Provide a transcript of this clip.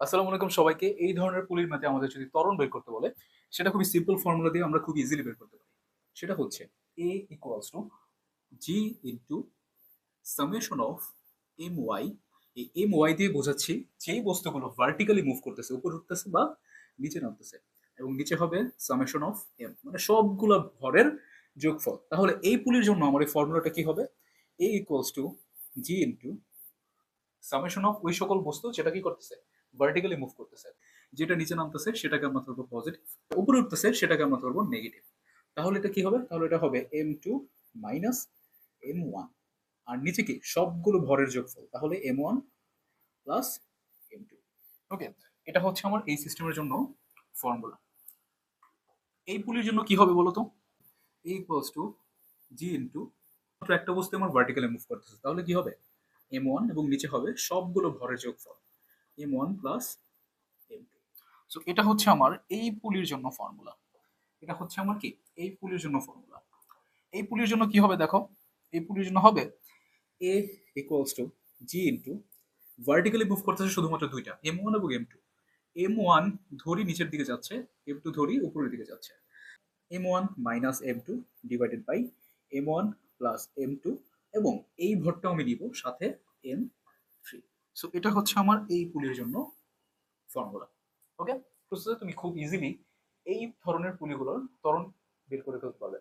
আসসালামু আলাইকুম সবাইকে। এই ধরনের পুলির ম্যাথে আমাদের যদি ত্বরণ বের করতে বলে, সেটা খুবই সিম্পল ফর্মুলা দিয়ে আমরা খুব ইজিলি বের করতে পারি। সেটা হচ্ছে A equals to G into summation of M Y. এই এম ওয়াই দিয়ে বোঝাচ্ছি যেই বস্তুগুলো ভার্টিক্যালি মুভ করতেছে, উপরে উঠতেছে বা নিচে নামতেছে, এবং নিচে হবে সামেশন অফ এম, মানে সবগুলো ভরের যোগফল। তাহলে এই পুলির জন্য আমার এই ফর্মুলাটা কি হবে? A equals to G into summation of ওই সকল বস্তু যেটা কি করতেছে, ভার্টিক্যালি মুভ করতেছে। যেটা নিচে নামতেছে সেটাকে আমরা ধরবো পজিটিভ, উপরে উঠতেছে সেটাকে আমরা ধরবো নেগেটিভ। তাহলে এটা কি হবে? তাহলে এটা হবে m2 মাইনাস m1, আর নিচে কি সবগুলো ভরের যোগফল, তাহলে m1 প্লাস m2। ওকে, এটা হচ্ছে আমার এই সিস্টেমের জন্য ফর্মুলা। এই পুলির জন্য কি হবে বলো তো? a equals to G into, একটা বস্তু আমার ভার্টিক্যালি মুভ করতেছে, তাহলে কি হবে? m1 এবং নিচে হবে সবগুলো ভরের যোগফল, m1 প্লাস m2। সো এটা হচ্ছে আমার এই পুলির জন্য ফর্মুলা। এটা হচ্ছে আমার কি এই পুলির জন্য ফর্মুলা। এই পুলির জন্য কি হবে দেখো? এই পুলির জন্য হবে a equals to G into, vertically move করতেছে শুধুমাত্র দুইটা, m1 এবং m2। m1 ধরি নিচের দিকে যাচ্ছে, m2 ধরি উপরের দিকে যাচ্ছে। m1 minus m2 divided by m1 plus m2, এবং এই ভরটাও আমি নিব সাথে m3। সো এটা হচ্ছে আমার এই পুলির জন্য ফর্মুলা। ওকে, প্রসেসে তুমি খুব ইজিলি এই ধরনের পুলিগুলোর ত্বরণ বের করে ফেলতে পারবে।